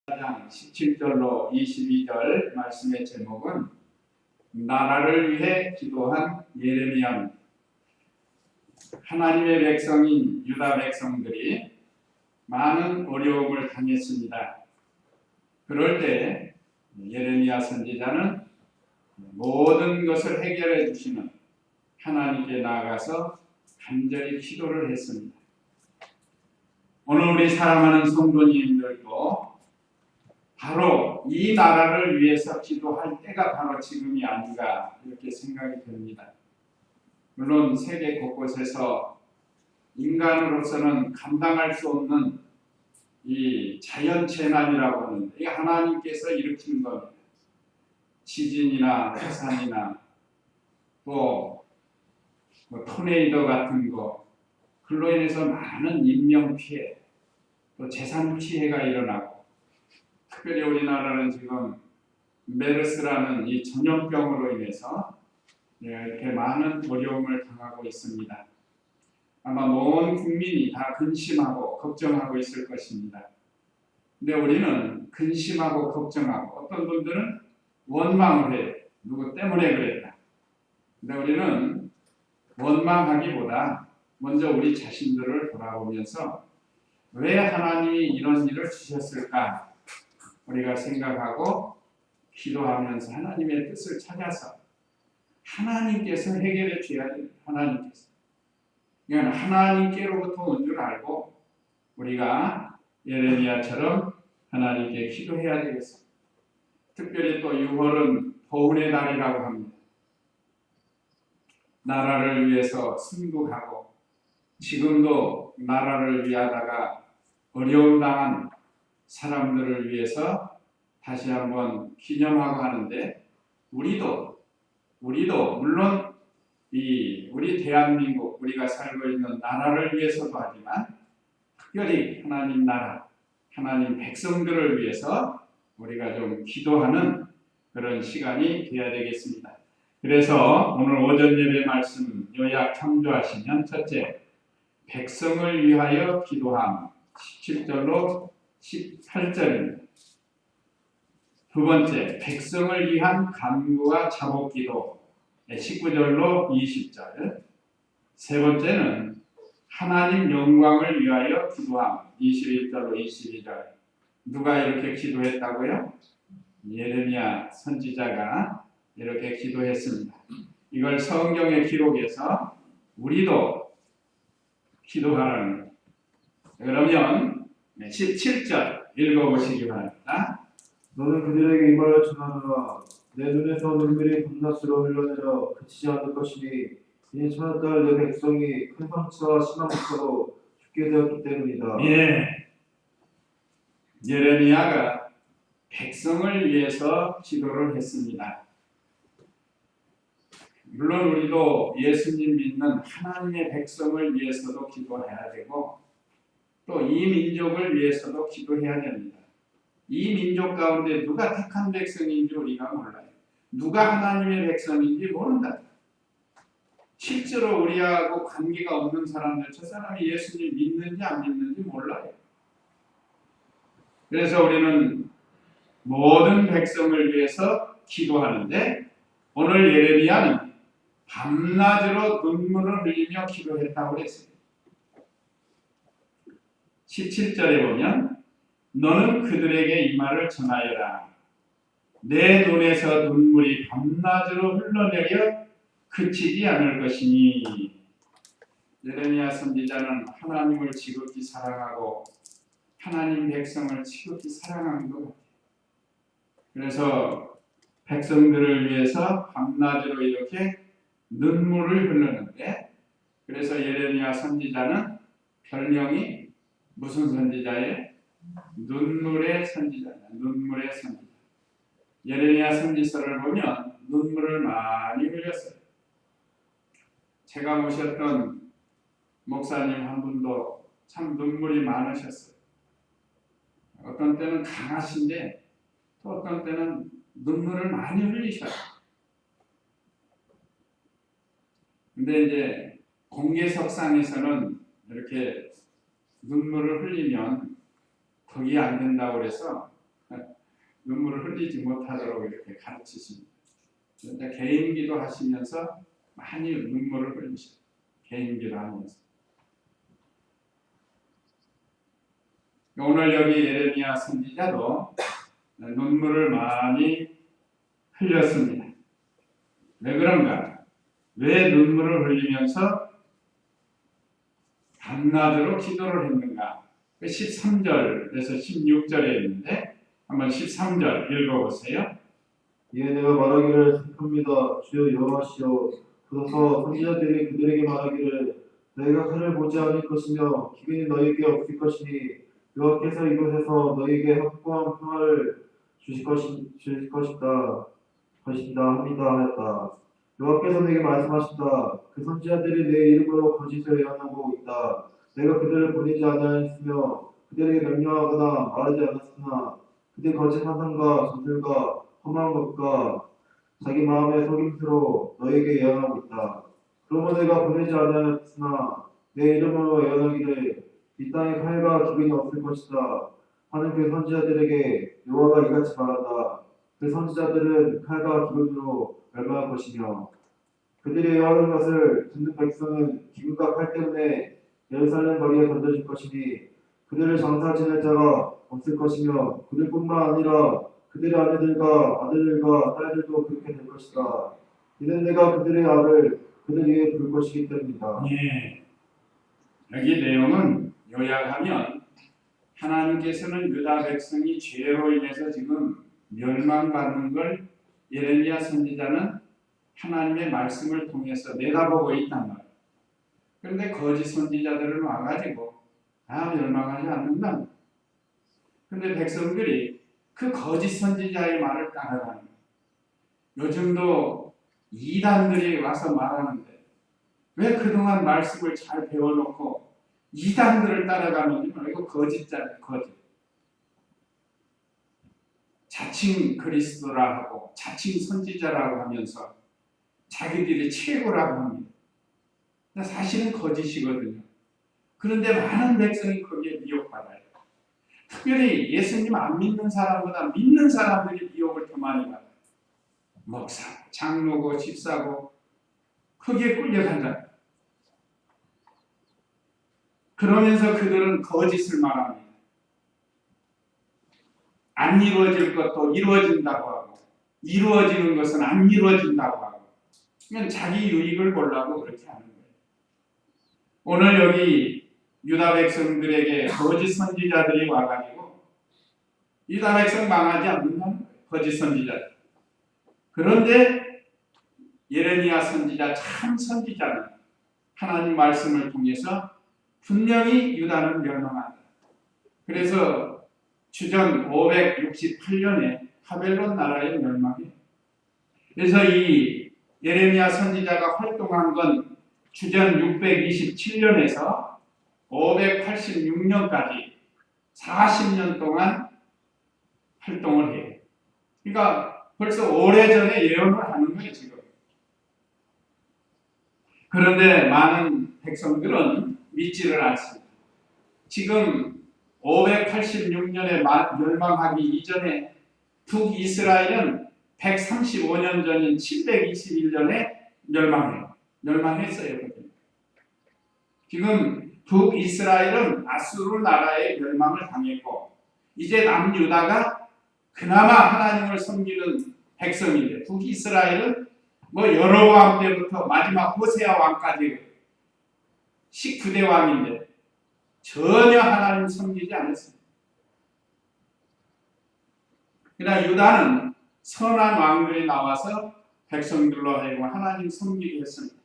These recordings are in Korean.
장 17절로 22절 말씀의 제목은 나라를 위해 기도한 예레미야입니다. 하나님의 백성인 유다 백성들이 많은 어려움을 당했습니다. 그럴 때 예레미야 선지자는 모든 것을 해결해 주시는 하나님께 나아가서 간절히 기도를 했습니다. 오늘 우리 사랑하는 성도님들도 바로 이 나라를 위해서 기도할 때가 바로 지금이 아닌가 이렇게 생각이 됩니다. 물론 세계 곳곳에서 인간으로서는 감당할 수 없는 이 자연재난이라고 하는데 이게 하나님께서 일으키는 겁니다. 지진이나 화산이나 또 토네이도 같은 거, 그로 인해서 많은 인명피해, 또 재산피해가 일어나고, 특별히 우리나라는 지금 메르스라는 이 전염병으로 인해서 이렇게 많은 어려움을 당하고 있습니다. 아마 온 국민이 다 근심하고 걱정하고 있을 것입니다. 근데 우리는 근심하고 걱정하고, 어떤 분들은 원망을 해요. 누구 때문에 그랬다. 근데 우리는 원망하기보다 먼저 우리 자신들을 돌아보면서 왜 하나님이 이런 일을 주셨을까 우리가 생각하고 기도하면서 하나님의 뜻을 찾아서 하나님께서 해결해 줘야 됩니다. 하나님께서. 그러니까 하나님께로부터 온 줄 알고 우리가 예레미야처럼 하나님께 기도해야 되겠습니다. 특별히 또 6월은 보훈의 달이라고 합니다. 나라를 위해서 순국하고 지금도 나라를 위하다가 어려움 당한 사람들을 위해서 다시 한번 기념하고 하는데, 우리도 물론 우리 대한민국, 우리가 살고 있는 나라를 위해서도 하지만 특별히 하나님 나라, 하나님 백성들을 위해서 우리가 좀 기도하는 그런 시간이 되어야 되겠습니다. 그래서 오늘 오전 예배 말씀 요약 참조하시면, 첫째, 백성을 위하여 기도함 17절로 18절입니다. 두 번째, 백성을 위한 간구와 자복기도 19절로 20절. 세 번째는 하나님 영광을 위하여 기도함 21절로 22절. 누가 이렇게 기도했다고요? 예레미야 선지자가 이렇게 기도했습니다. 이걸 성경의 기록에서 우리도 기도하라는 거예요. 그러면 17절 읽어보시기 바랍니다. 너는 그들에게 이 말을 전하노라. 내 눈에서 눈물이 밤낮으로 흘러내려 그치지 않을 것이니 이는 천하딸 내 백성이 큰 상처와 심한 고초로 죽게 되었기 때문이다. 예레미야가 백성을 위해서 기도를 했습니다. 물론 우리도 예수님 믿는 하나님의 백성을 위해서도 기도해야 되고, 또 이 민족을 위해서도 기도해야 됩니다. 이 민족 가운데 누가 택한 백성인지 우리가 몰라요. 누가 하나님의 백성인지 모른다. 실제로 우리하고 관계가 없는 사람들, 저 사람이 예수님 믿는지 안 믿는지 몰라요. 그래서 우리는 모든 백성을 위해서 기도하는데, 오늘 예레미야는 밤낮으로 눈물을 흘리며 기도했다고 했습니다. 17절에 보면 너는 그들에게 이 말을 전하여라. 내 눈에서 눈물이 밤낮으로 흘러내려 그치지 않을 것이니. 예레미야 선지자는 하나님을 지극히 사랑하고 하나님 백성을 지극히 사랑하는 것 같아요. 그래서 백성들을 위해서 밤낮으로 이렇게 눈물을 흘리는데, 그래서 예레미야 선지자는 별명이 무슨 선지자예요? 눈물의 선지자. 눈물의 선지자. 예레미야 선지서를 보면 눈물을 많이 흘렸어요. 제가 모셨던 목사님 한 분도 참 눈물이 많으셨어요. 어떤 때는 강하신데 또 어떤 때는 눈물을 많이 흘리셔요. 근데 이제 공개석상에서는 이렇게 눈물을 흘리면 덕이 안 된다고 그래서 눈물을 흘리지 못하도록 이렇게 가르치십니다. 그런데 개인기도 하시면서 많이 눈물을 흘리셔요. 개인기도 하면서. 오늘 여기 예레미야 선지자도 눈물을 많이 흘렸습니다. 왜 그런가? 왜 눈물을 흘리면서 밤낮으로 기도를 했는가? 13절에서 16절에 있는데 한번 13절 읽어보세요. 이에 내가 말하기를 슬픕니다. 주여 여호와시여 그러서 선지자들이 그들에게 말하기를 너희가 그를 보지 않을 것이며 기근이 너희에게 없을 것이니 여호와께서 이곳에서 너희에게 확고한 평화를 주실 것이다 합니다 하였다. 여호와께서 내게 말씀하셨다. 그 선지자들이 내 이름으로 거짓을 예언하고 있다. 내가 그들을 보내지 않았으며 그들에게 명령하거나 말하지 않았으나 그들 거짓 사상과 전술과 험한 것과 자기 마음의 속임수로 너에게 예언하고 있다. 그러므로 내가 보내지 않았으나 내 이름으로 예언하기를 이 땅에 칼과 기근이 없을 것이다 하는 그 선지자들에게 여호와가 이같이 말한다. 그 선지자들은 칼과 기근으로 멸망할 것이며 그들이 예언하는 것을 듣는 백성은 기근과 칼 때문에 예루살렘 거리에 던져질 것이니 그들을 장사 지낼 자가 없을 것이며 그들뿐만 아니라 그들의 아내들과 아들들과 딸들도 그렇게 될 것이다. 이는 내가 그들의 악을 그들 위에 부을 것이기 때문이다. 예. 여기 내용은 요약하면 하나님께서는 유다 백성이 죄로 인해서 지금 멸망받는 걸 예레미야 선지자는 하나님의 말씀을 통해서 내다보고 있단 말이에요. 그런데 거짓 선지자들은 와가지고 멸망하지 않는다. 그런데 백성들이 그 거짓 선지자의 말을 따라가는 거예요. 요즘도 이단들이 와서 말하는데 왜 그동안 말씀을 잘 배워놓고 이단들을 따라가는지 이거 거짓자예요. 거짓. 자칭 그리스도라 하고 자칭 선지자라고 하면서 자기들이 최고라고 합니다. 사실은 거짓이거든요. 그런데 많은 백성이 거기에 미혹받아요. 특별히 예수님 안 믿는 사람보다 믿는 사람들이 미혹을 더 많이 받아요. 목사, 장로고 집사고 거기에 끌려간다. 그러면서 그들은 거짓을 말합니다. 안 이루어질 것도 이루어진다고 하고 이루어지는 것은 안 이루어진다고 하고 그냥 자기 유익을 보려고 그렇게 하는 거예요. 오늘 여기 유다 백성들에게 거짓 선지자들이 와가지고 유다 백성 망하지 않는다는 거예요. 거짓 선지자들. 그런데 예레미야 선지자 참 선지자는 하나님 말씀을 통해서 분명히 유다는 멸망한다. 그래서 주전 568년에 바벨론 나라의 멸망이에요. 그래서 이 예레미야 선지자가 활동한 건 주전 627년에서 586년까지 40년 동안 활동을 해요. 그러니까 벌써 오래전에 예언을 하는 거예요, 지금. 그런데 많은 백성들은 믿지를 않습니다. 지금 586년에 멸망하기 이전에 북이스라엘은 135년 전인 721년에 멸망했어요. 지금 북이스라엘은 아수르 나라의 멸망을 당했고 이제 남유다가 그나마 하나님을 섬기는 백성인데 북이스라엘은 여로보암 때부터 마지막 호세아 왕까지 19대 왕인데 전혀 하나님 섬기지 않았습니다. 그러나 유다는 선한 왕들이 나와서 백성들로 하여금 하나님 섬기게 했습니다.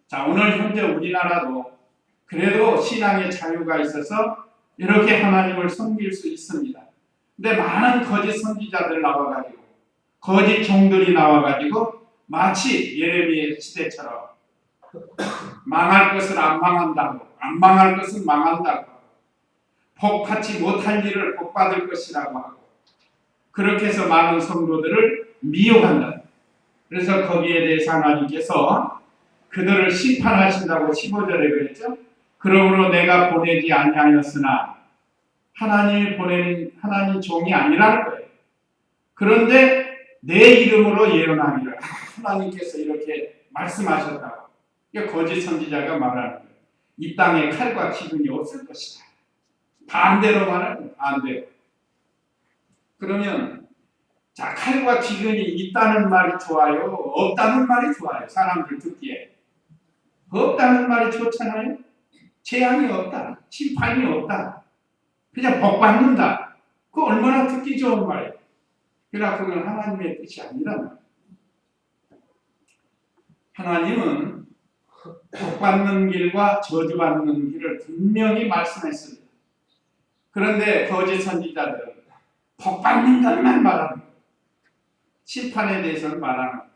자, 오늘 현재 우리나라도 그래도 신앙의 자유가 있어서 이렇게 하나님을 섬길 수 있습니다. 근데 많은 거짓 선지자들 나와가지고 거짓 종들이 나와가지고 마치 예레미야 시대처럼 망할 것을 안 망한다고 안 망할 것은 망한다고 복받지 못할 일을 복받을 것이라고 하고 그렇게 해서 많은 성도들을 미혹한다. 그래서 거기에 대해서 하나님께서 그들을 심판하신다고 15절에 그랬죠. 그러므로 내가 보내지 아니하였으나 하나님이 보내는 하나님 종이 아니라는 거예요. 그런데 내 이름으로 예언하기를 하나님께서 이렇게 말씀하셨다고. 이게 거짓 선지자가 말하는 거예요. 이 땅에 칼과 기근이 없을 것이다. 반대로 말하는 거예요. 반대로. 그러면 자, 칼과 기근이 있다는 말이 좋아요? 없다는 말이 좋아요? 사람들 듣기에. 없다는 말이 좋잖아요? 재앙이 없다. 심판이 없다. 그냥 복 받는다. 그거 얼마나 듣기 좋은 말이에요. 그러나 그건 하나님의 뜻이 아니라 하나님은 복 받는 길과 저주받는 길을 분명히 말씀했습니다. 그런데 거짓 선지자들은 복 받는 것만 말하는 거예요. 심판에 대해서는 말하는 거예요.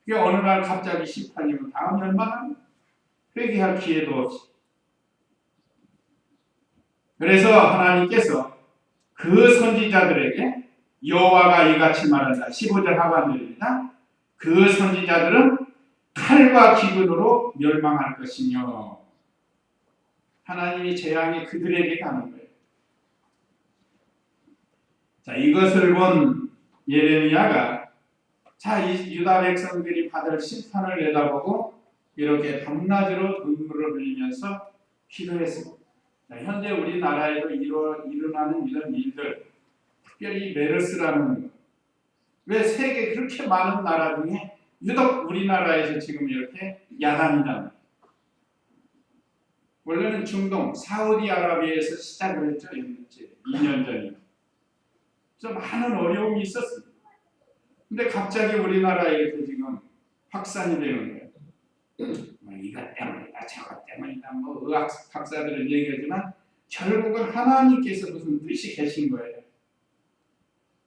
그게 어느 날 갑자기 심판이면 다음 연말은 회개할 기회도 없이. 그래서 하나님께서 그 선지자들에게 여호와가 이같이 말한다. 15절 하반절입니다. 그 선지자들은 칼과 기근으로 멸망할 것이며 하나님이 재앙이 그들에게 가는 거예요. 자, 이것을 본 예레미야가 자, 이 유다 백성들이 받을 심판을 내다보고 이렇게 밤낮으로 눈물을 흘리면서 기도했습니다. 자, 현재 우리나라에도 일어나는 이런 일들, 특별히 메르스라는 왜 세계 그렇게 많은 나라 중에 유독 우리나라에서 지금 이렇게 야단이다. 원래는 중동, 사우디아라비아에서 시작을 했죠. 2년 전에. 좀 많은 어려움이 있었습니다. 근데 갑자기 우리나라에서 지금 확산이 되는 거예요. 뭐 이것 때문이다, 저것 때문이다, 뭐 의학 박사들은 얘기하지만 결국은 하나님께서 무슨 뜻이 계신 거예요.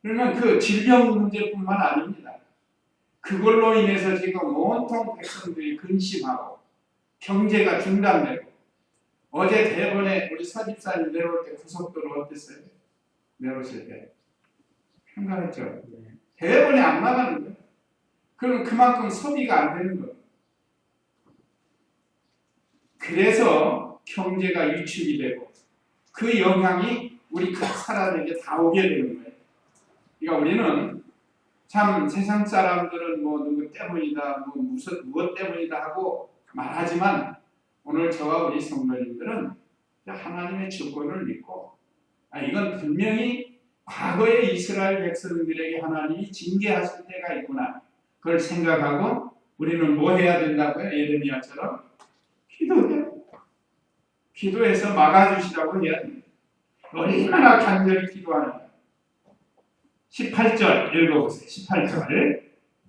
그러면 그 질병 문제뿐만 아닙니다. 그걸로 인해서 지금 온통 백성들이 근심하고 경제가 중단되고 어제 대번에 우리 서집사님 내려올 때 고속도로 어땠어요? 내려오실 때 한가했죠. 대번에 안 나가는 거예요. 그럼 그만큼 소비가 안 되는 거예요. 그래서 경제가 위축이 되고 그 영향이 우리 각 사람에게 다 오게 되는 거예요. 그러니까 우리는 참 세상 사람들은 뭐 누구 때문이다, 뭐 무엇 때문이다 하고 말하지만 오늘 저와 우리 성도님들은 하나님의 주권을 믿고 이건 분명히 과거의 이스라엘 백성들에게 하나님이 징계하실 때가 있구나. 그걸 생각하고 우리는 뭐 해야 된다고요? 예레미야처럼 기도해. 기도해서 막아주시라고 해야 됩니다. 얼마나 간절히 기도하는가. 18절 읽어보세요. 18절.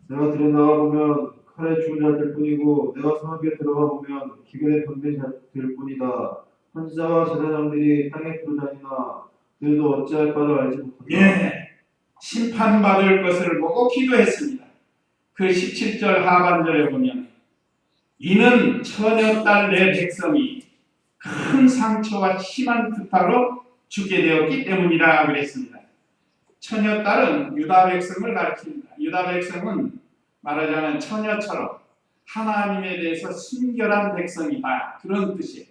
내가 들여나가 보면 칼에 죽은 자들 뿐이고 내가 성읍에 들어가 보면 기근에 병든 자들 뿐이다. 선지자와 제사장들이 땅에 부르자니나 그들도 어찌할 바를 알지 못한다. 예, 심판받을 것을 보고 기도했습니다. 그 17절 하반절에 보면 이는 처녀딸 내 백성이 큰 상처와 심한 두타로 죽게 되었기 때문이라 그랬습니다. 처녀딸은 유다 백성을 가리킵니다. 유다 백성은 말하자면 처녀처럼 하나님에 대해서 순결한 백성이다. 그런 뜻이에요.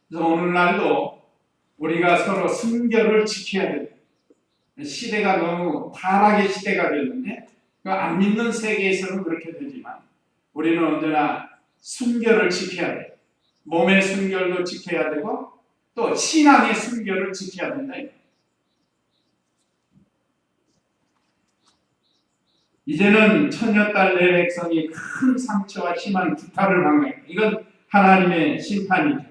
그래서 오늘날도 우리가 서로 순결을 지켜야 돼요. 시대가 너무 타락의 시대가 됐는데 안 믿는 세계에서는 그렇게 되지만 우리는 언제나 순결을 지켜야 돼요. 몸의 순결도 지켜야 되고 또 신앙의 순결을 지켜야 된다. 이제는 처녀딸 내 백성이 큰 상처와 심한 구타를 당해. 이건 하나님의 심판이죠.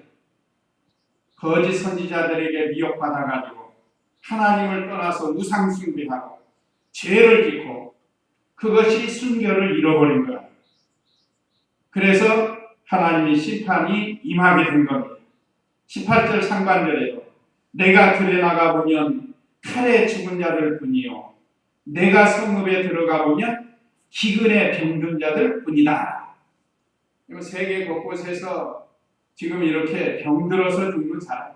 거짓 선지자들에게 미혹받아가지고 하나님을 떠나서 우상 숭배하고 죄를 짓고 그것이 순결을 잃어버린 거야. 그래서 하나님의 심판이 임하게 된 겁니다. 18절 상반절에도 내가 들에 나가 보면 칼에 죽은 자들 뿐이요 내가 성읍에 들어가 보면 기근에 병든 자들 뿐이다. 세계 곳곳에서 지금 이렇게 병들어서 죽는 사람,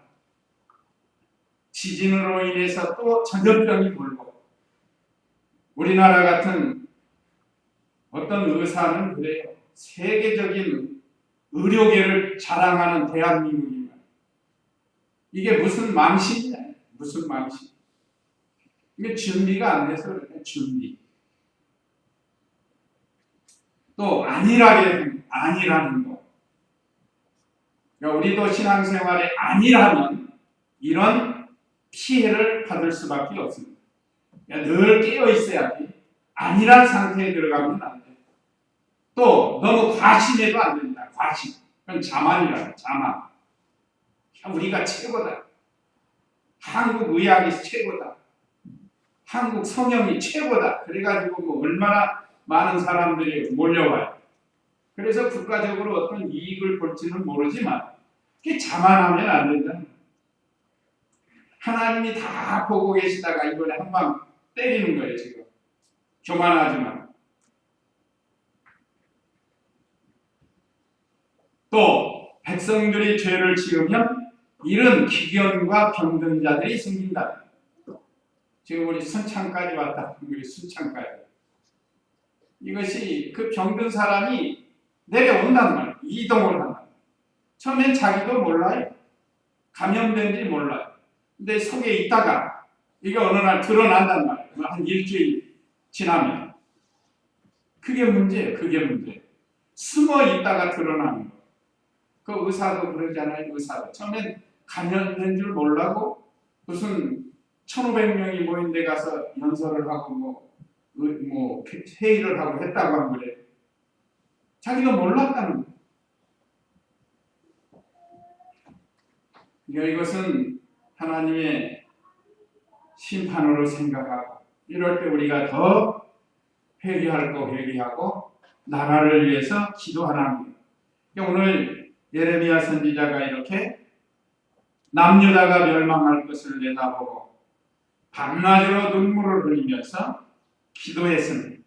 지진으로 인해서 또 전염병이 돌고 우리나라 같은 어떤 의사는 그래요. 세계적인 의료계를 자랑하는 대한민국입니다. 이게 무슨 망신이냐? 무슨 망신? 이게 준비가 안 돼서 그래. 준비. 또 아니라는 거. 그러니까 우리도 신앙생활에 아니라면 이런 피해를 받을 수밖에 없습니다. 그러니까 늘 깨어 있어야지. 아니란 상태에 들어가면 안 돼. 또 너무 과신해도 안 된다. 과신. 그건 자만이라고. 자만. 우리가 최고다. 한국 의학이 최고다. 한국 성형이 최고다. 그래가지고 뭐 얼마나 많은 사람들이 몰려와요. 그래서 국가적으로 어떤 이익을 볼지는 모르지만 그게 자만하면 안 된다. 하나님이 다 보고 계시다가 이번에 한 방 때리는 거예요. 지금 교만하지만. 또 백성들이 죄를 지으면 이런 기견과 병든 자들이 생긴다. 지금 우리 순창까지 왔다. 우리 순창까지. 이것이 그 병든 사람이 내려온단 말이에요. 이동을 한다. 처음엔 자기도 몰라요. 감염된지 몰라요. 근데 속에 있다가 이게 어느 날 드러난단 말이에요. 한 일주일 지나면. 그게 문제예요. 그게 문제. 숨어 있다가 드러나는 거. 그 의사도 그러잖아요. 의사도. 처음엔 감염된 줄 몰라고 무슨 1,500명이 모인 데 가서 연설을 하고 뭐 회의를 하고 했다고 한 거래. 자기가 몰랐다는 거예요. 그러니까 이것은 하나님의 심판으로 생각하고 이럴 때 우리가 더 회개할 거 회개하고 나라를 위해서 기도하라는 거예요. 그러니까 오늘 예레미야 선지자가 이렇게 남유다가 멸망할 것을 내다보고 밤낮으로 눈물을 흘리면서 기도했습니다.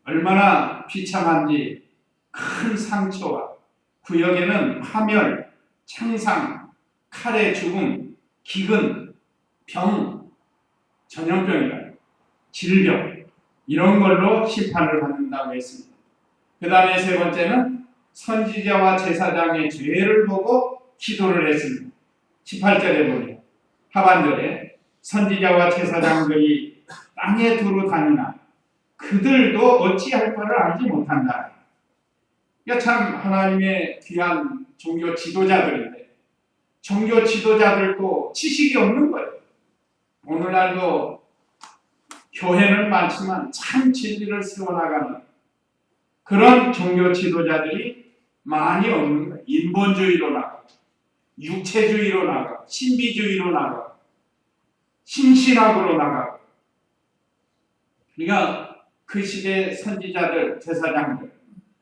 얼마나 비참한지 큰 상처와 구역에는 파멸, 창상, 칼의 죽음, 기근, 병, 전염병이라 질병 이런 걸로 심판을 받는다고 했습니다. 그 다음에 세 번째는 선지자와 제사장의 죄를 보고 기도를 했습니다. 18절에 보면 하반절에 선지자와 제사장들이 땅에 두루 다니나 그들도 어찌할 바를 알지 못한다. 그러니까 참 하나님의 귀한 종교 지도자들인데 종교 지도자들도 지식이 없는 거예요. 오늘날도 교회는 많지만 참 진리를 세워나가는 그런 종교 지도자들이 많이 없는 거예요. 인본주의로 나가고 육체주의로 나가고 신비주의로 나가고 신신학으로 나가고. 그러니까 그 시대의 선지자들, 제사장들,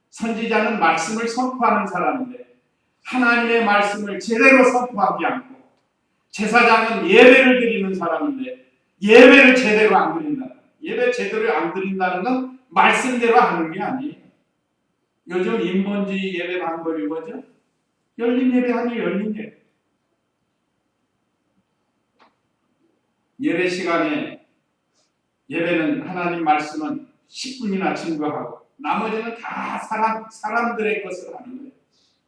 선지자는 말씀을 선포하는 사람인데 하나님의 말씀을 제대로 선포하지 않고 제사장은 예배를 드리는 사람인데 예배를 제대로 안 드린다. 예배 제대로 안 드린다는 건 말씀대로 하는 게 아니에요. 요즘 인본주의 예배 방법이 뭐죠? 열린 예배 아니에요. 열린 예배. 예배 시간에 예배는 하나님 말씀은 10분이나 증거하고 나머지는 다 사람들의 것을 하는 거예요.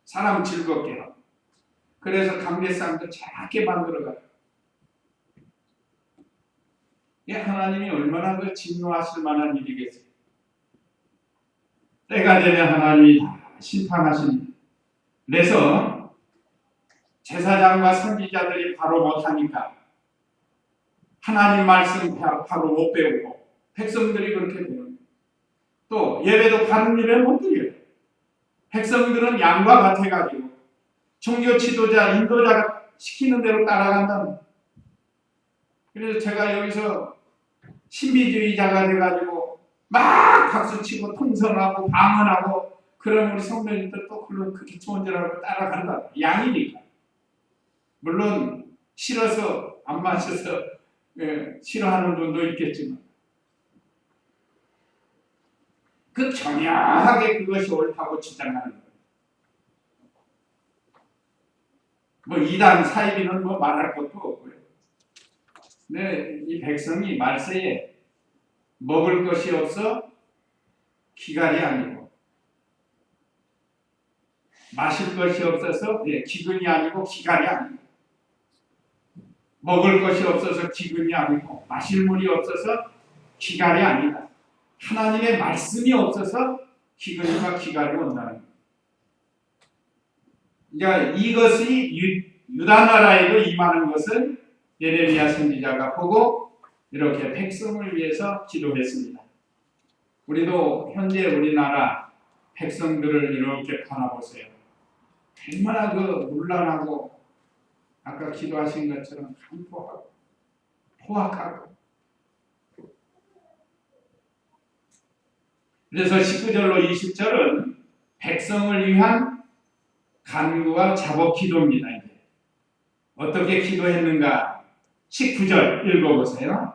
사람 즐겁게 하고. 그래서 감례상도 작게 만들어가요. 이게 하나님이 얼마나 그 진노하실 만한 일이겠어요. 때가 되면 하나님이 다 심판하십니다. 그래서 제사장과 선지자들이 바로 못하니까 하나님 말씀 바로 못 배우고 백성들이 그렇게 되는 거예요. 또 예배도 바른 일에 못 드려요. 백성들은 양과 같아가지고 종교 지도자, 인도자가 시키는 대로 따라간다. 그래서 제가 여기서 신비주의자가 돼가지고 막 박수치고 통성하고 방언하고 그러면 우리 성도님들 또 그렇게 좋은 줄 알고 따라간다. 양이니까. 물론 싫어서 안 마셔서 싫어하는 분도 있겠지만 그 경야하게 그것이 옳다고 주장하는 거예요. 뭐 이단 사이비는 뭐 말할 것도 없고요. 근데 이 백성이 말세에 먹을 것이 없어 기갈이 아니고 마실 것이 없어서 기근이 아니고 기갈이 아니고 먹을 것이 없어서 기근이 아니고 마실 물이 없어서 기갈이 아니다. 하나님의 말씀이 없어서 기근과 기갈이 온다는 거예요. 그러니까 이것이 유다 나라에도 임하는 것을 예레미야 선지자가 보고 이렇게 백성을 위해서 기도했습니다. 우리도 현재 우리나라 백성들을 이렇게 바라보세요. 얼마나 문란하고 아까 기도하신 것처럼 간포하고 포악하고. 그래서 19절로 20절은 백성을 위한 간구와 자복 기도입니다. 이제. 어떻게 기도했는가? 19절 읽어보세요.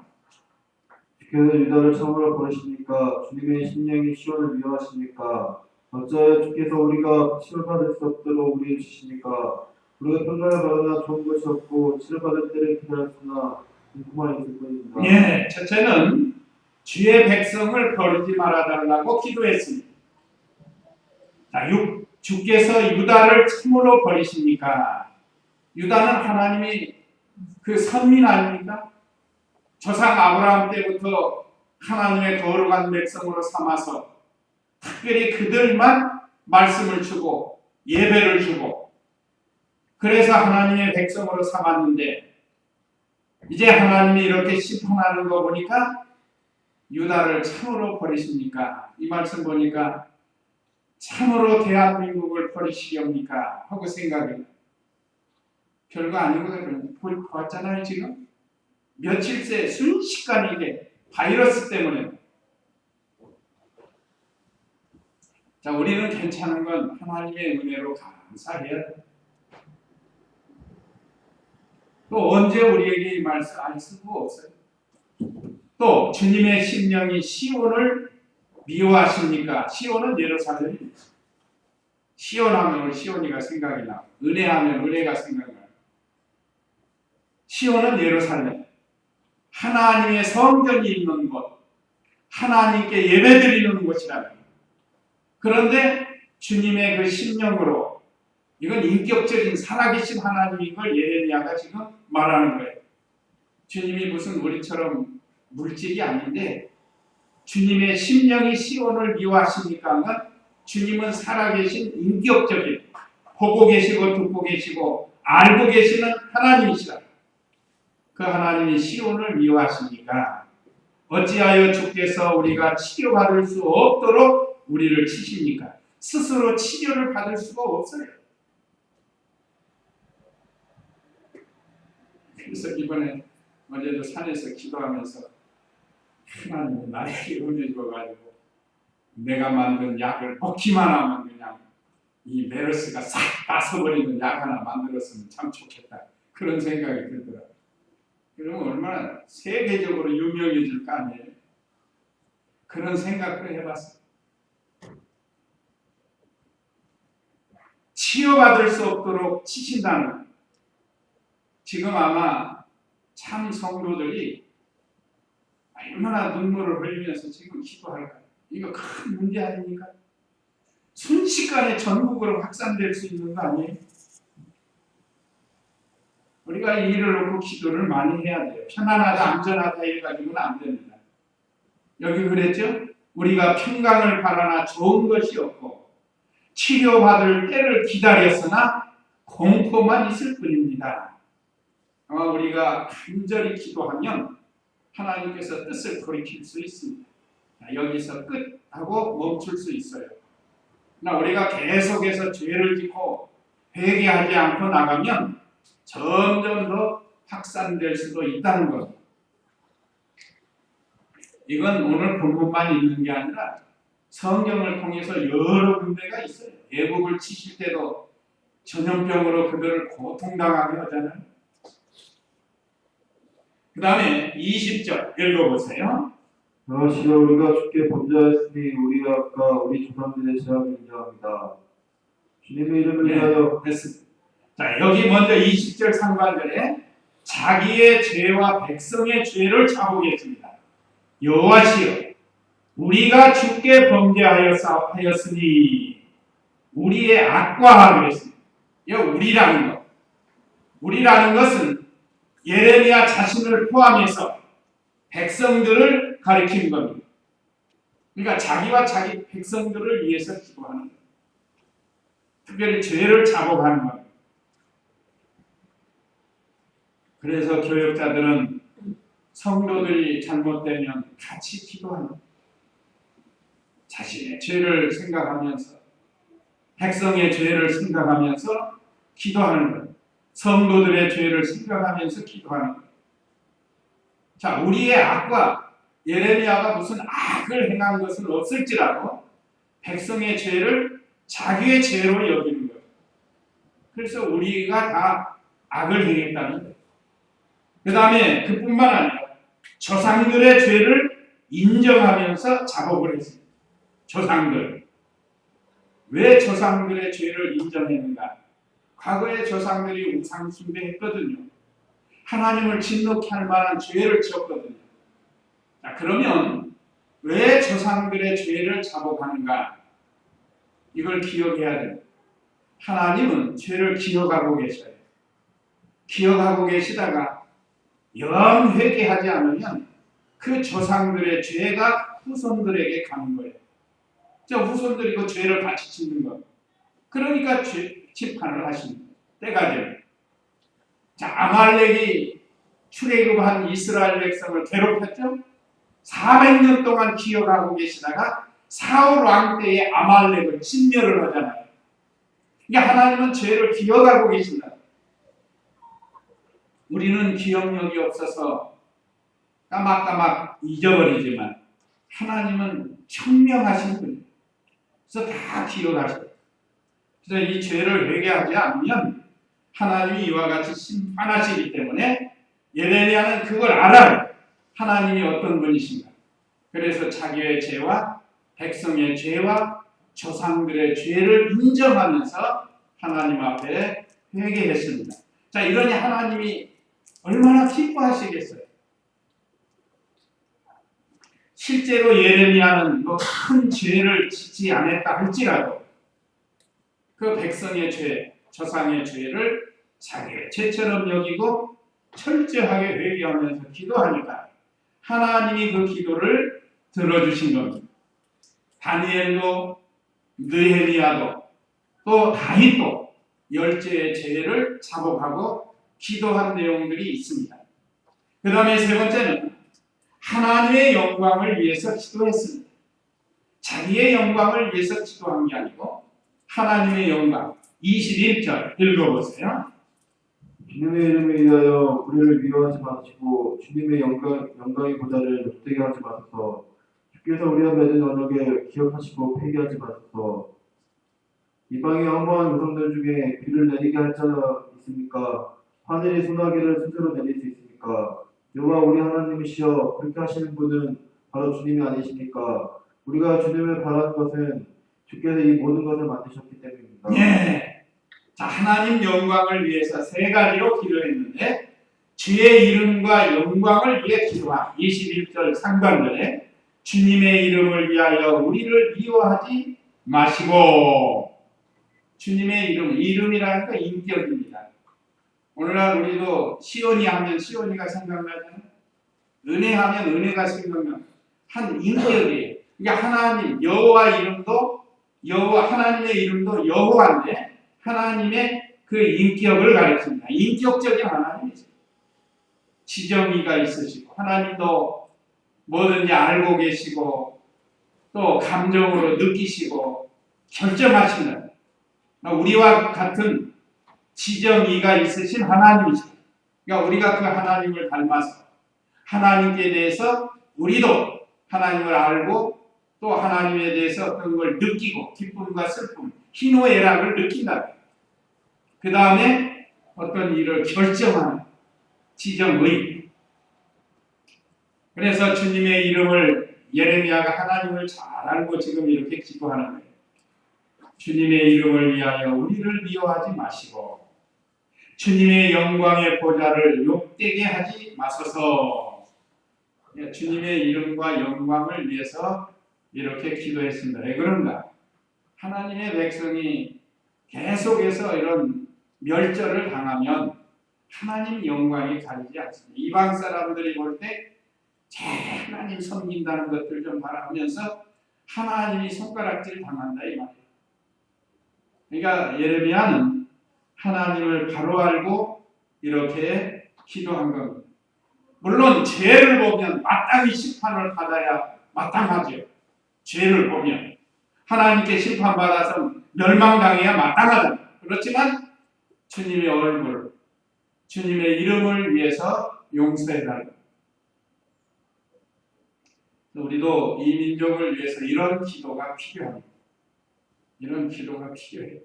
주께서 유다를 처음으로 버리십니까? 주님의 심령이 시온을 미워하십니까? 어찌하여 주께서 우리가 치료받을 수 없도록 우리를 주십니까? 우리가 평강을 받으나 좋은 것이 없고 치료받을 때를 기다렸으나 궁금한 있을 뿐입니다. 예, 첫째는 주의 백성을 버리지 말아달라고 기도했습니다. 자, 주께서 유다를 참으로 버리십니까? 유다는 하나님이 그 선민 아닙니까? 조상 아브라함 때부터 하나님의 거룩한 백성으로 삼아서 특별히 그들만 말씀을 주고 예배를 주고 그래서 하나님의 백성으로 삼았는데 이제 하나님이 이렇게 심판하는 거 보니까 유다를 참으로 버리십니까? 이 말씀 보니까 참으로 대한민국을 버리시렵니까? 하고 생각해요. 별거 아니거든요. 봤잖아요 지금. 며칠 새 순식간에 이게 바이러스 때문에. 자, 우리는 괜찮은 건 하나님의 은혜로 감사해야 돼. 또 언제 우리에게 이 말씀 알 수가 없어요. 또 주님의 심령이 시온을 미워하십니까? 시온은 예루살렘입니다. 시온하면 시온이가 생각이 나고 은혜하면 은혜가 생각이 나고 시온은 예루살렘. 하나님의 성전이 있는 곳, 하나님께 예배드리는 곳이라는 거예요. 그런데 주님의 그 심령으로 이건 인격적인 살아계신 하나님인 걸 예레미야가 지금 말하는 거예요. 주님이 무슨 우리처럼 물질이 아닌데 주님의 심령이 시온을 미워하십니까? 하면 주님은 살아계신 인격적인 보고 계시고 듣고 계시고 알고 계시는 하나님이시다. 그 하나님이 시온을 미워하십니까? 어찌하여 주께서 우리가 치료받을 수 없도록 우리를 치십니까? 스스로 치료를 받을 수가 없어요. 그래서 이번에 어제도 산에서 기도하면서 하나님 나에게 은혜 줘가지고 내가 만든 약을 먹기만 하면 그냥 이 메르스가 싹 빠져버리는 약 하나 만들었으면 참 좋겠다. 그런 생각이 들더라고요. 그러면 얼마나 세계적으로 유명해질 거 아니에요? 그런 생각도 해봤어요. 치유받을 수 없도록 치신다는 지금 아마 참 성도들이 얼마나 눈물을 흘리면서 지금 기도할까요? 이거 큰 문제 아닙니까? 순식간에 전국으로 확산될 수 있는 거 아니에요? 우리가 이 일을 놓고 기도를 많이 해야 돼요. 편안하다, 안전하다 이래가지고는 안 됩니다. 여기 그랬죠? 우리가 평강을 바라나 좋은 것이 없고 치료받을 때를 기다렸으나 공포만 있을 뿐입니다. 아마 우리가 간절히 기도하면 하나님께서 뜻을 돌이킬 수 있습니다. 여기서 끝하고 멈출 수 있어요. 그러나 우리가 계속해서 죄를 짓고 회개하지 않고 나가면 점점 더 확산될 수도 있다는 것. 이건 오늘 본문만 있는 게 아니라 성경을 통해서 여러 군데가 있어요. 애국을 치실 때도 전염병으로 그들을 고통당하게 하잖아요. 그 다음에 20절 읽어보세요. 시여 우리가 주께 범죄하였으니 우리 아까 우리 조상들의 죄악을 인정합니다. 주님의 이름을 위하여 됐습니다. 자, 여기 먼저 20절 상반절에 자기의 죄와 백성의 죄를 자복했습니다. 여호와시여 우리가 주께 범죄하였으니 우리의 악과 하겠습니다. 우리라는 것. 우리라는 것은 예레미야 자신을 포함해서 백성들을 가리키는 겁니다. 그러니까 자기와 자기 백성들을 위해서 기도하는 거예요. 특별히 죄를 자복하는 겁니다. 그래서 교역자들은 성도들이 잘못되면 같이 기도하는 거예요. 자신의 죄를 생각하면서 백성의 죄를 생각하면서 기도하는 거예요. 성도들의 죄를 생각하면서 기도하는 거예요. 자, 우리의 악과 예레미야가 무슨 악을 행한 것은 없을지라도 백성의 죄를 자기의 죄로 여기는 거예요. 그래서 우리가 다 악을 행했다는 거예요. 그 다음에 그뿐만 아니라 조상들의 죄를 인정하면서 자복을 했습니다. 조상들. 왜 조상들의 죄를 인정했는가? 과거에 조상들이 우상 숭배했거든요. 하나님을 진노케 할 만한 죄를 지었거든요. 자, 그러면 왜 조상들의 죄를 자복하는가? 이걸 기억해야 됩니다. 하나님은 죄를 기억하고 계셔요. 기억하고 계시다가 영 회개하지 않으면 그 조상들의 죄가 후손들에게 가는 거예요. 저 후손들이 그 죄를 같이 짓는 거. 그러니까 심판을 하십니다. 때가 되면. 자, 아말렉이 출애굽한 이스라엘 백성을 괴롭혔죠. 400년 동안 기억하고 계시다가 사울 왕 때에 아말렉을 진멸을 하잖아요. 그러니까 하나님은 죄를 기억하고 계신다. 우리는 기억력이 없어서 까막까막 잊어버리지만 하나님은 현명하신 분이에요. 그래서 다 기억하셔요. 그래서 이 죄를 회개하지 않으면 하나님이 이와 같이 심판하시기 때문에 예레미야는 그걸 알아요. 하나님이 어떤 분이신가. 그래서 자기의 죄와 백성의 죄와 조상들의 죄를 인정하면서 하나님 앞에 회개했습니다. 자, 이러니 하나님이 얼마나 기뻐하시겠어요. 실제로 예레미야는 큰 죄를 짓지 않았다 할지라도 그 백성의 죄, 조상의 죄를 자기의 죄처럼 여기고 철저하게 회개하면서 기도하니까 하나님이 그 기도를 들어주신 겁니다. 다니엘도 느헤미야도 또 다윗도 열죄의 죄를 자복하고 기도한 내용들이 있습니다. 그 다음에 세 번째는 하나님의 영광을 위해서 기도했습니다. 자기의 영광을 위해서 기도한 게 아니고 하나님의 영광. 21절 읽어보세요. 주님의 이름을 위하여 우리를 미워하지 마시고 주님의 영광이보다를 못되게 하지 마소서. 주께서 우리가 맺은 언약을 기억하시고 폐기하지 마소서. 이방의 허무한 우상들 중에 비를 내리게 할 자가 있습니까? 하늘이 소나기를 스스로 내릴 수 있습니까? 여호와 우리 하나님이시여 그렇게 하시는 분은 바로 주님이 아니십니까? 우리가 주님을 바라는 것은 주께서 이 모든 것을 만드셨기 때문입니다. 예. 자, 하나님 영광을 위해서 세 가지로 기도했는데 주의 이름과 영광을 위해 기도한 21절 상반절에 주님의 이름을 위하여 우리를 미워하지 마시고. 주님의 이름이라는 건 인격입니다. 오늘날 우리도 시온이 하면 시온이가 생각나잖아요. 은혜 하면 은혜가 생각나요. 한 인격이에요. 그러니까 하나님 여호와 이름도 하나님의 이름도 여호와인데 하나님의 그 인격을 가리킵니다. 인격적인 하나님이죠. 지정의가 있으시고 하나님도 뭐든지 알고 계시고 또 감정으로 느끼시고 결정하시는 우리와 같은 지정의가 있으신 하나님이시죠. 그러니까 우리가 그 하나님을 닮아서 하나님께 대해서 우리도 하나님을 알고 또 하나님에 대해서 어떤 걸 느끼고 기쁨과 슬픔, 희노애락을 느낀다. 그 다음에 어떤 일을 결정하는 지정의. 그래서 주님의 이름을 예레미야가 하나님을 잘 알고 지금 이렇게 기도하는 거예요. 주님의 이름을 위하여 우리를 미워하지 마시고 주님의 영광의 보좌를 욕되게 하지 마소서. 주님의 이름과 영광을 위해서 이렇게 기도했습니다. 왜 그런가? 하나님의 백성이 계속해서 이런 멸절을 당하면 하나님 영광이 가리지 않습니다. 이방 사람들이 볼 때 하나님 섬긴다는 것들 좀 바라면서 하나님이 손가락질 당한다 이 말이에요. 그러니까 예레미야는 하나님을 바로 알고 이렇게 기도한 겁니다. 물론 죄를 보면 마땅히 심판을 받아야 마땅하죠. 죄를 보면 하나님께 심판받아서 멸망당해야 마땅하다. 그렇지만 주님의 얼굴, 주님의 이름을 위해서 용서해달라. 우리도 이 민족을 위해서 이런 기도가 필요합니다. 이런 기도가 필요해요.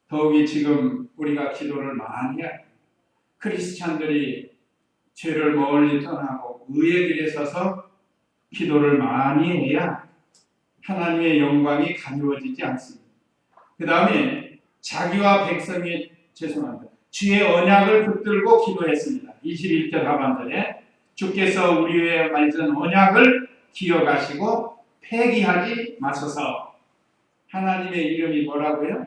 더욱이 지금 우리가 기도를 많이 해요. 크리스찬들이 죄를 멀리 떠나고 의의 길에 서서 기도를 많이 해야 하나님의 영광이 가누어지지 않습니다. 그 다음에 자기와 백성이 주의 언약을 붙들고 기도했습니다. 21절 하반절에 주께서 우리 위에 맺은 언약을 기억하시고 폐기하지 마소서. 하나님의 이름이 뭐라고요?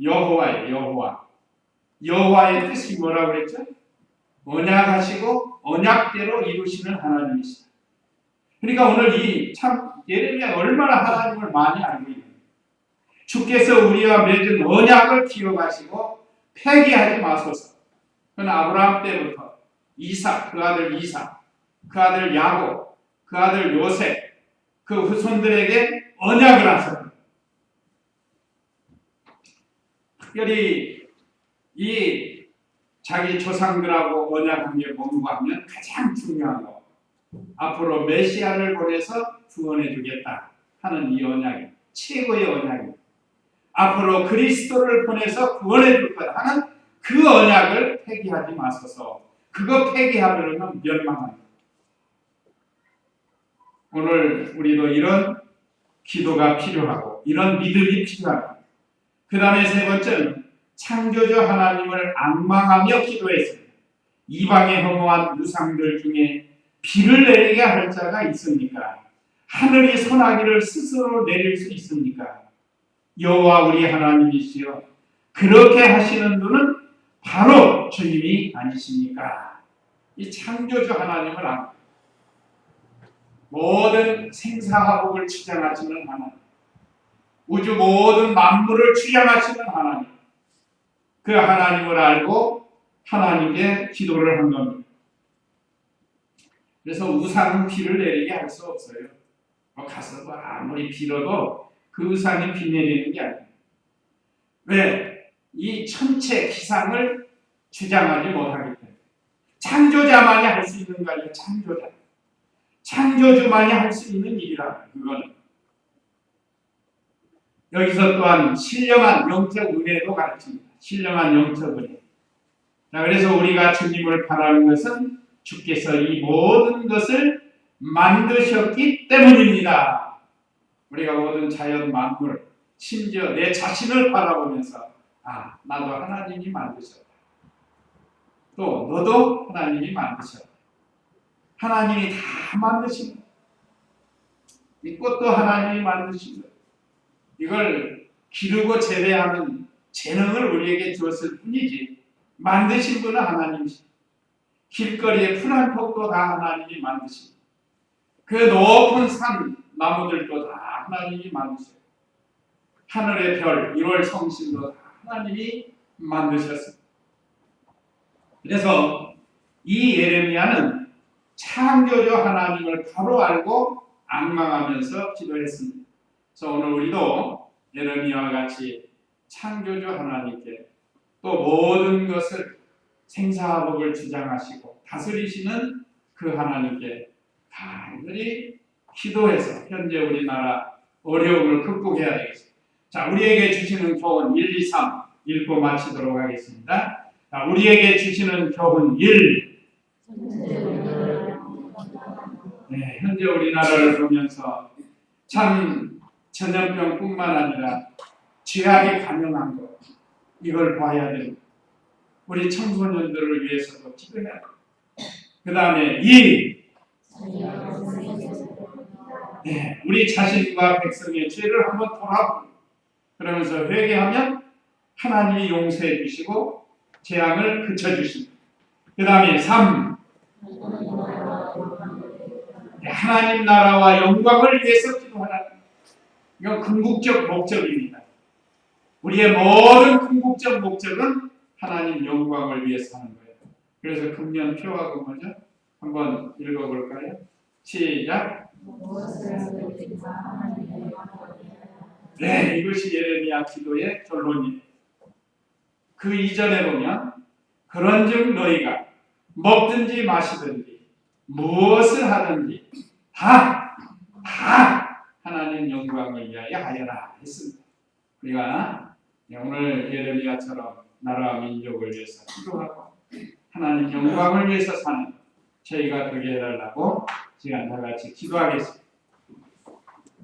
여호와예요. 여호와. 여호와의 뜻이 뭐라고 그랬죠? 언약하시고 언약대로 이루시는 하나님이시다. 그러니까 오늘 참 예레미야 얼마나 하나님을 많이 알고 있는 거예요. 주께서 우리와 맺은 언약을 기억하시고 폐기하지 마소서. 그건 아브라함 때부터 이삭, 그 아들 이삭, 그 아들 야곱, 그 아들 요셉, 그 후손들에게 언약을 하셨다. 특별히 이 자기 조상들하고 언약한 게 뭔가 하면 가장 중요한 거. 앞으로 메시아를 보내서 구원해 주겠다 하는 이 언약이 최고의 언약입니다. 앞으로 그리스도를 보내서 구원해 줄 거다 하는 그 언약을 폐기하지 마소서. 그거 폐기하려면 멸망합니다. 오늘 우리도 이런 기도가 필요하고 이런 믿음이 필요합니다. 그 다음에 세 번째는 창조주 하나님을 앙망하며 기도했습니다. 이방에 허무한 우상들 중에 비를 내리게 할 자가 있습니까? 하늘이 소나기를 스스로 내릴 수 있습니까? 여호와 우리 하나님이시여, 그렇게 하시는 분은 바로 주님이 아니십니까? 이 창조주 하나님을 앙 모든 생사화복을 주장하시는 하나님, 우주 모든 만물을 주장하시는 하나님, 그 하나님을 알고 하나님께 기도를 한 겁니다. 그래서 우상은 비를 내리게 할 수 없어요. 가서도 아무리 빌어도 그 우상이 비 내리는 게 아니에요. 왜? 이 천체 기상을 주장하지 못하기 때문에. 창조자만이 할 수 있는 거 아니에요. 창조자. 창조주만이 할 수 있는 일이라. 그거는. 여기서 또한 신령한 영적 은혜도 가르칩니다. 신령한 영적 은혜. 자, 그래서 우리가 주님을 바라는 것은 주께서 이 모든 것을 만드셨기 때문입니다. 우리가 모든 자연 만물, 심지어 내 자신을 바라보면서 나도 하나님이 만드셨다. 또 너도 하나님이 만드셨다. 하나님이 다 만드신 것. 이 꽃도 하나님이 만드신 것. 이걸 기르고 재배하는 재능을 우리에게 주었을 뿐이지 만드신 분은 하나님이십니다. 길거리에 푸른 폭도 다 하나님이 만드십니다. 그 높은 산 나무들도 다 하나님이 만드셨고 하늘의 별, 1월 성신도 다 하나님이 만드셨습니다. 그래서 이 예레미야는 창조주 하나님을 바로 알고 앙망하면서 기도했습니다. 그래서 오늘 우리도 예레미야와 같이 창조주 하나님께 또 모든 것을 생사화복을 주장하시고 다스리시는 그 하나님께 간절히 기도해서 현재 우리나라 어려움을 극복해야 되겠습니다. 자, 우리에게 주시는 교훈 1, 2, 3 읽고 마치도록 하겠습니다. 자, 우리에게 주시는 교훈 1. 네, 현재 우리나라를 보면서 참 전염병뿐만 아니라 죄악이 감염한 것, 이걸 봐야 됩니다. 우리 청소년들을 위해서도 기도해야 됩니다. 그 다음에 2. 네, 우리 자신과 백성의 죄를 한번 돌아보고 그러면서 회개하면 하나님이 용서해 주시고 재앙을 그쳐주십니다. 그 다음에 3. 하나님 나라와 영광을 위해서 기도하라. 이건 궁극적 목적입니다. 우리의 모든 궁극적 목적은 하나님 영광을 위해서 하는 거예요. 그래서 금년 표하고 뭐죠? 한번 읽어볼까요? 시작. 네, 이것이 예레미야 기도의 결론이에요. 그 이전에 보면 그런즉 너희가 먹든지 마시든지 무엇을 하든지 다 하나님 영광을 위하여 하여라 했습니다. 우리가 오늘 예레미야처럼 나라와 민족을 위해서 기도하고 하나님 영광을 위해서 사는 저희가 되게 해달라고 시간 다 같이 기도하겠습니다.